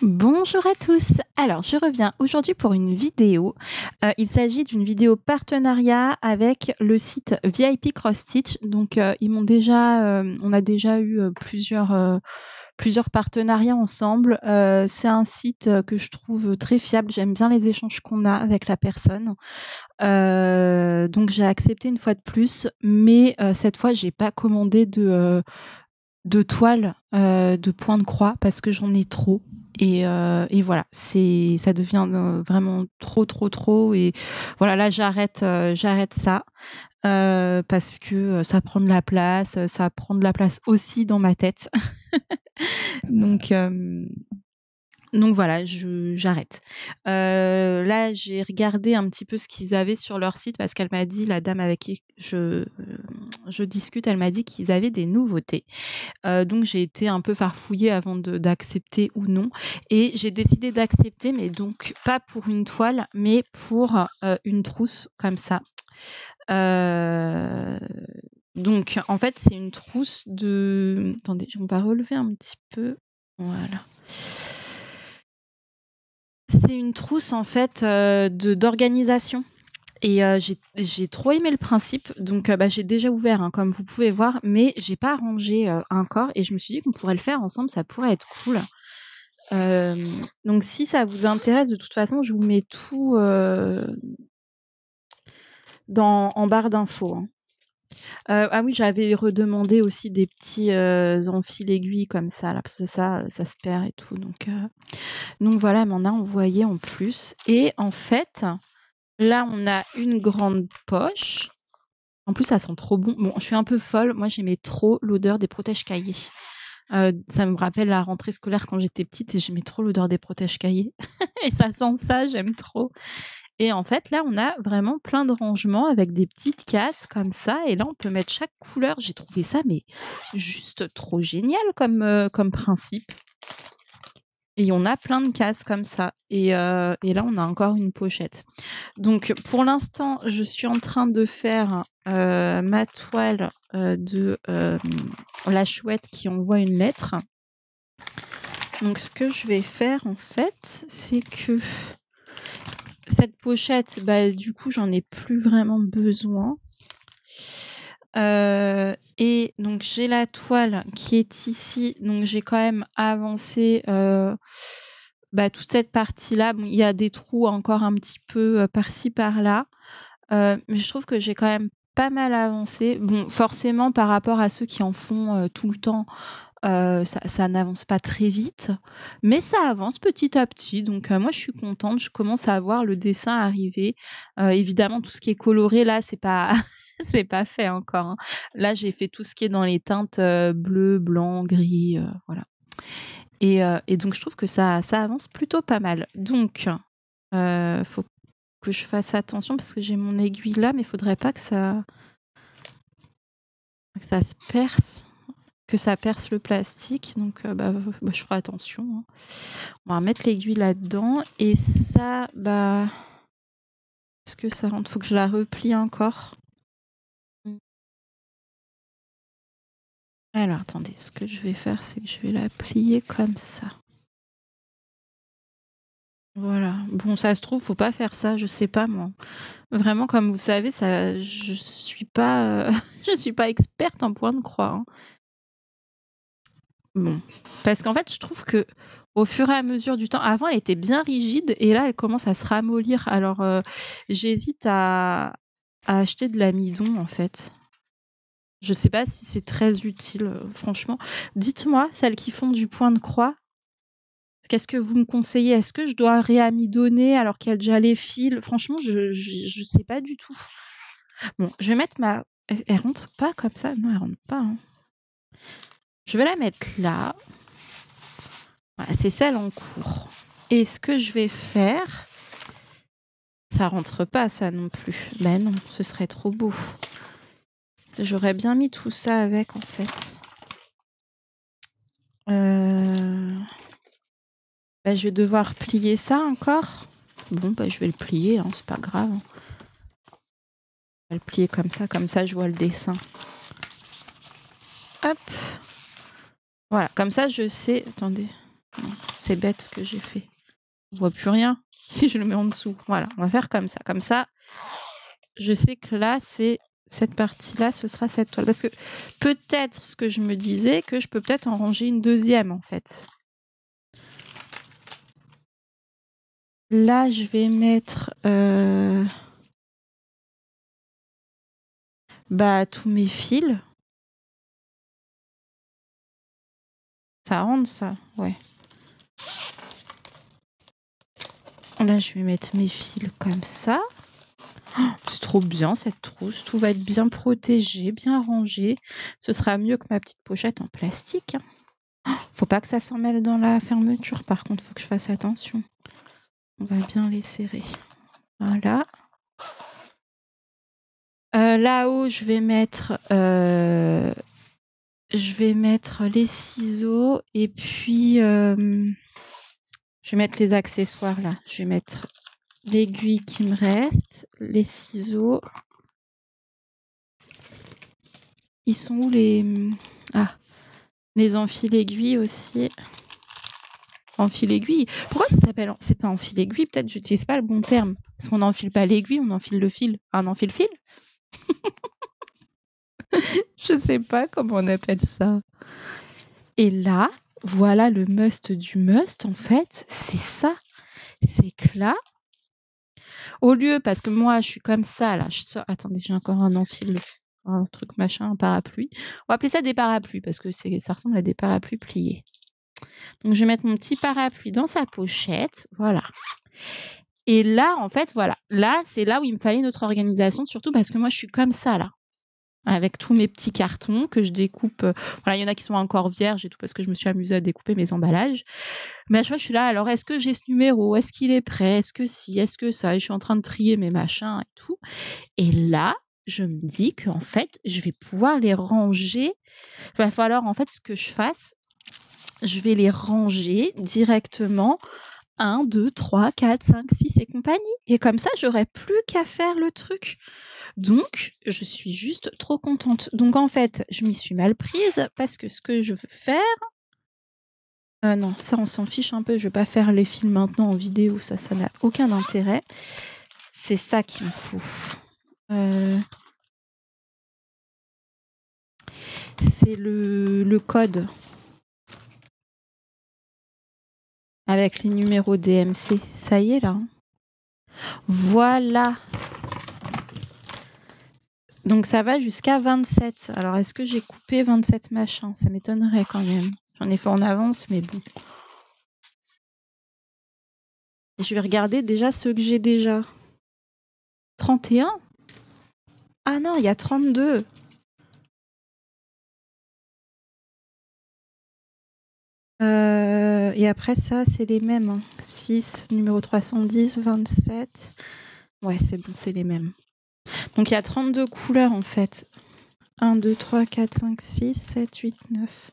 Bonjour à tous. Alors, je reviens aujourd'hui pour une vidéo. Il s'agit d'une vidéo partenariat avec le site VIP Cross Stitch. Donc, on a déjà eu plusieurs partenariats ensemble. C'est un site que je trouve très fiable. J'aime bien les échanges qu'on a avec la personne. Donc, j'ai accepté une fois de plus, mais cette fois, j'ai pas commandé de toile de point de croix parce que j'en ai trop et voilà, ça devient vraiment trop et voilà, là j'arrête ça parce que ça prend de la place aussi dans ma tête. donc donc voilà, j'arrête. Là, j'ai regardé un petit peu ce qu'ils avaient sur leur site parce qu'elle m'a dit, la dame avec qui je discute, elle m'a dit qu'ils avaient des nouveautés. Donc j'ai été un peu farfouillée avant d'accepter ou non. Et j'ai décidé d'accepter, mais donc pas pour une toile, mais pour une trousse comme ça. Donc en fait, c'est une trousse de... Attendez, on va relever un petit peu. Voilà. C'est une trousse en fait d'organisation. Et j'ai trop aimé le principe, donc j'ai déjà ouvert, hein, comme vous pouvez voir, mais j'ai pas rangé encore, et je me suis dit qu'on pourrait le faire ensemble, ça pourrait être cool. Donc si ça vous intéresse, de toute façon, je vous mets tout en barre d'infos. Hein. Ah oui, j'avais redemandé aussi des petits enfils aiguilles comme ça, là, parce que ça se perd et tout. Donc voilà, elle m'en a envoyé en plus. Et en fait, là, on a une grande poche. En plus, ça sent trop bon. Bon, je suis un peu folle. Moi, j'aimais trop l'odeur des protège-cahiers. Ça me rappelle la rentrée scolaire quand j'étais petite et j'aimais trop l'odeur des protège-cahiers. Et ça sent ça, j'aime trop. Et en fait, là, on a vraiment plein de rangements avec des petites cases comme ça. Et là, on peut mettre chaque couleur. J'ai trouvé ça, mais juste trop génial comme principe. Et on a plein de cases comme ça. Et là, on a encore une pochette. Donc, pour l'instant, je suis en train de faire ma toile de la chouette qui envoie une lettre. Donc, ce que je vais faire, en fait, c'est que cette pochette, du coup, j'en ai plus vraiment besoin. Et donc, j'ai la toile qui est ici. Donc, j'ai quand même avancé toute cette partie-là. Bon, il y a des trous encore un petit peu par-ci, par-là. Mais je trouve que j'ai quand même pas mal avancé. Bon, forcément, par rapport à ceux qui en font tout le temps, ça n'avance pas très vite, mais ça avance petit à petit. Donc moi, je suis contente. Je commence à voir le dessin arriver. Évidemment, tout ce qui est coloré là, c'est pas c'est pas fait encore. Hein. Là, j'ai fait tout ce qui est dans les teintes bleu, blanc, gris, voilà. Et donc, je trouve que ça avance plutôt pas mal. Donc, faut que je fasse attention parce que j'ai mon aiguille là, mais il faudrait pas que ça se perce. Que ça perce le plastique, donc je ferai attention. Hein. On va mettre l'aiguille là-dedans et ça, est-ce que ça rentre? Faut que je la replie encore. Alors attendez, ce que je vais faire, c'est que je vais la plier comme ça. Voilà. Bon, ça se trouve, faut pas faire ça, je sais pas moi. Vraiment, comme vous savez, je suis pas, je suis pas experte en point de croix. Hein. Bon, parce qu'en fait, je trouve que au fur et à mesure du temps, avant, elle était bien rigide et là, elle commence à se ramollir. Alors, j'hésite à acheter de l'amidon, en fait. Je sais pas si c'est très utile, franchement. Dites-moi, celles qui font du point de croix, qu'est-ce que vous me conseillez? Est-ce que je dois réamidonner alors qu'il y a déjà les fils? Franchement, je sais pas du tout. Bon, je vais mettre ma... Elle rentre pas comme ça? Non, elle rentre pas. Hein. Je vais la mettre là. Voilà, c'est celle en cours. Et ce que je vais faire, ça rentre pas ça non plus. Ben non, ce serait trop beau. J'aurais bien mis tout ça avec en fait. Je vais devoir plier ça encore. Bon, je vais le plier, hein, c'est pas grave. Je vais le plier comme ça je vois le dessin. Hop. Voilà, comme ça je sais. Attendez. Non, c'est bête ce que j'ai fait. On voit plus rien si je le mets en dessous. Voilà, on va faire comme ça. Comme ça, je sais que là, c'est cette partie-là, ce sera cette toile. Parce que peut-être ce que je me disais, que je peux peut-être en ranger une deuxième, en fait. Là, je vais mettre tous mes fils. Ça rentre, ça? Ouais. Là, je vais mettre mes fils comme ça. Oh, c'est trop bien cette trousse. Tout va être bien protégé, bien rangé. Ce sera mieux que ma petite pochette en plastique. Oh, faut pas que ça s'en mêle dans la fermeture. Par contre, faut que je fasse attention. On va bien les serrer. Voilà. Là-haut, je vais mettre les ciseaux et puis je vais mettre les accessoires là. Je vais mettre l'aiguille qui me reste, les ciseaux. Ils sont où les... Ah, les enfile-aiguilles aussi. Enfile-aiguille. Pourquoi ça s'appelle... C'est pas enfile-aiguille, peut-être j'utilise pas le bon terme. Parce qu'on n'enfile pas l'aiguille, on enfile le fil. Un enfile-fil. Je sais pas comment on appelle ça. Et là, voilà le must du must, en fait, c'est ça. C'est que là, au lieu, parce que moi, je suis comme ça, là, je sors... Attendez, j'ai encore un enfile, un truc machin, un parapluie. On va appeler ça des parapluies, parce que ça ressemble à des parapluies pliés. Donc, je vais mettre mon petit parapluie dans sa pochette, voilà. Et là, en fait, voilà. Là, c'est là où il me fallait notre organisation, surtout parce que moi, je suis comme ça, là. Avec tous mes petits cartons que je découpe. Voilà, il y en a qui sont encore vierges et tout parce que je me suis amusée à découper mes emballages. Mais à chaque fois, je suis là, alors est-ce que j'ai ce numéro? Est-ce qu'il est prêt? Est-ce que si? Est-ce que ça? Et je suis en train de trier mes machins et tout. Et là, je me dis qu'en fait, je vais pouvoir les ranger. Il va falloir, en fait, ce que je fasse, je vais les ranger directement 1, 2, 3, 4, 5, 6 et compagnie. Et comme ça, j'aurais plus qu'à faire le truc. Donc, je suis juste trop contente. Donc, en fait, je m'y suis mal prise parce que ce que je veux faire... non, ça, on s'en fiche un peu. Je vais pas faire les films maintenant en vidéo. Ça n'a aucun intérêt. C'est ça qu'il me faut. C'est le code avec les numéros DMC. Ça y est, là. Voilà. Donc ça va jusqu'à 27. Alors est-ce que j'ai coupé 27 machins? Ça m'étonnerait quand même. J'en ai fait en avance, mais bon. Et je vais regarder déjà ceux que j'ai déjà. 31? Ah non, il y a 32. Et après ça, c'est les mêmes. Hein. 6, numéro 310, 27. Ouais, c'est bon, c'est les mêmes. Donc il y a 32 couleurs en fait. 1, 2, 3, 4, 5, 6, 7, 8, 9.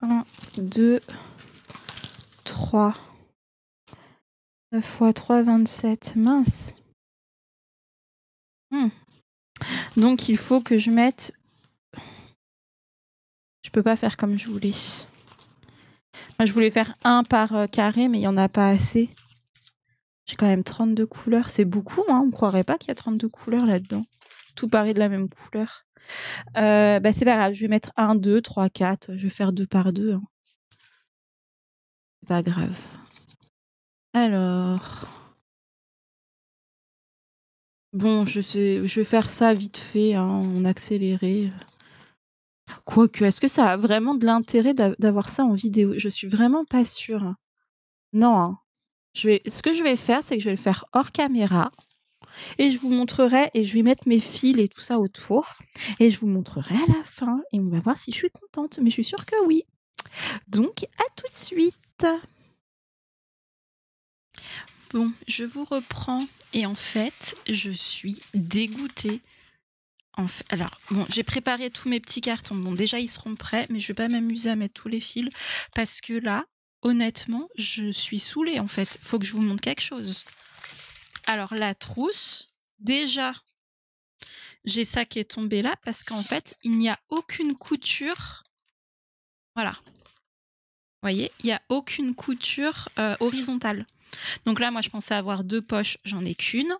1, 2, 3. 9 x 3, 27. Mince. Donc il faut que je mette... Je peux pas faire comme je voulais. Moi, je voulais faire un par carré, mais il n'y en a pas assez. J'ai quand même 32 couleurs. C'est beaucoup, hein. On ne croirait pas qu'il y a 32 couleurs là-dedans. Tout paraît de la même couleur. C'est pas grave. Je vais mettre 1, 2, 3, 4. Je vais faire 2 par 2. Hein. C'est pas grave. Alors... Bon, je vais faire ça vite fait, hein, en accéléré. Quoique, est-ce que ça a vraiment de l'intérêt d'avoir ça en vidéo? Je suis vraiment pas sûre. Non, hein. Ce que je vais faire, c'est que je vais le faire hors caméra. Et je vous montrerai, et je vais mettre mes fils et tout ça autour. Et je vous montrerai à la fin. Et on va voir si je suis contente. Mais je suis sûre que oui. Donc, à tout de suite. Bon, je vous reprends. Et en fait, je suis dégoûtée. Alors, bon, j'ai préparé tous mes petits cartons. Bon, déjà, ils seront prêts, mais je vais pas m'amuser à mettre tous les fils. Parce que là, honnêtement, je suis saoulée, en fait. Faut que je vous montre quelque chose. Alors, la trousse, déjà, j'ai ça qui est tombé là parce qu'en fait, il n'y a aucune couture. Voilà. voyez, il n'y a aucune couture horizontale. Donc là, moi, je pensais avoir 2 poches, j'en ai qu'une.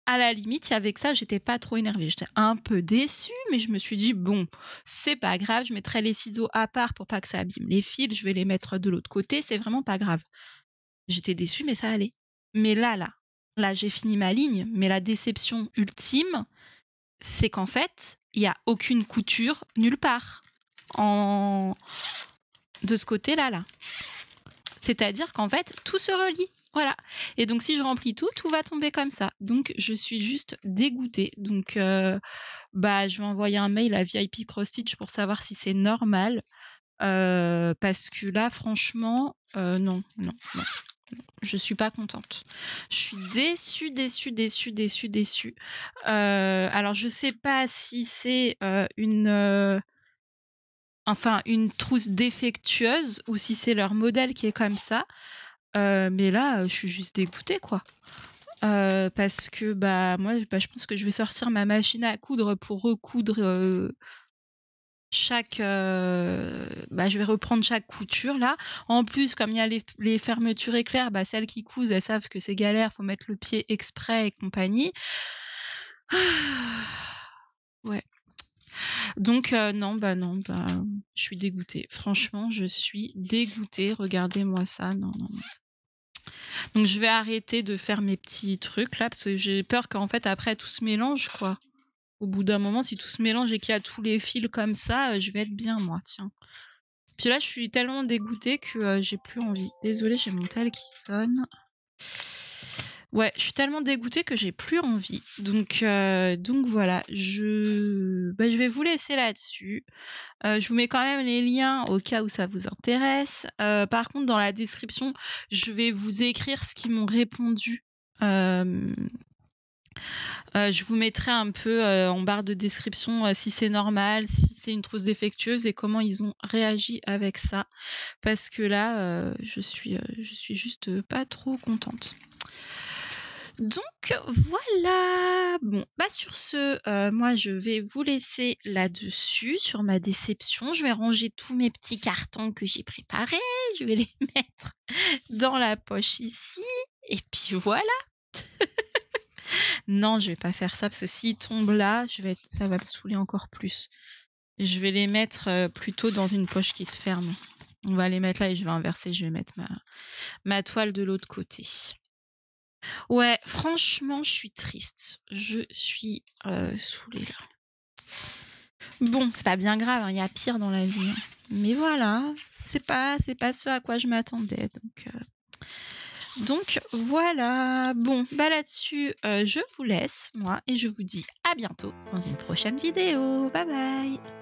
À la limite, avec ça, j'étais pas trop énervée. J'étais un peu déçue, mais je me suis dit, bon, c'est pas grave, je mettrai les ciseaux à part pour pas que ça abîme les fils, je vais les mettre de l'autre côté, c'est vraiment pas grave. J'étais déçue, mais ça allait. Mais là, j'ai fini ma ligne, mais la déception ultime, c'est qu'en fait, il n'y a aucune couture nulle part de ce côté-là. C'est-à-dire qu'en fait, tout se relie. Voilà. Et donc, si je remplis tout va tomber comme ça. Donc, je suis juste dégoûtée. Donc, je vais envoyer un mail à VIP Cross Stitch pour savoir si c'est normal. Parce que là, franchement, non. Je suis pas contente. Je suis déçue. Alors, je sais pas si c'est une trousse défectueuse ou si c'est leur modèle qui est comme ça. Mais là, je suis juste dégoûtée, quoi. Parce que moi, je pense que je vais sortir ma machine à coudre pour recoudre je vais reprendre chaque couture là. En plus, comme il y a les fermetures éclairs, celles qui cousent, elles savent que c'est galère, faut mettre le pied exprès et compagnie. Ouais. Donc non, je suis dégoûtée. Franchement, je suis dégoûtée. Regardez-moi ça. Non. Donc je vais arrêter de faire mes petits trucs là parce que j'ai peur qu'en fait après tout se mélange, quoi. Au bout d'un moment, si tout se mélange et qu'il y a tous les fils comme ça, je vais être bien, moi, tiens. Puis là, je suis tellement dégoûtée que j'ai plus envie. Désolée, j'ai mon tel qui sonne. Ouais, je suis tellement dégoûtée que j'ai plus envie. Donc voilà, je vais vous laisser là-dessus. Je vous mets quand même les liens au cas où ça vous intéresse. Par contre, dans la description, je vais vous écrire ce qu'ils m'ont répondu. Je vous mettrai un peu en barre de description si c'est normal, si c'est une trousse défectueuse et comment ils ont réagi avec ça. Parce que là, je suis juste pas trop contente. Donc voilà. Bon, sur ce, moi je vais vous laisser là-dessus sur ma déception. Je vais ranger tous mes petits cartons que j'ai préparés. Je vais les mettre dans la poche ici. Et puis voilà. Non, je vais pas faire ça parce que s'ils tombent là, ça va me saouler encore plus. Je vais les mettre plutôt dans une poche qui se ferme. On va les mettre là et je vais inverser. Je vais mettre ma toile de l'autre côté. Ouais, franchement, je suis triste. Je suis saoulée là. Bon, c'est pas bien grave, il y a pire dans la vie. Mais voilà, c'est pas ce à quoi je m'attendais. Donc voilà. Bon, là-dessus, je vous laisse, moi, et je vous dis à bientôt dans une prochaine vidéo. Bye bye.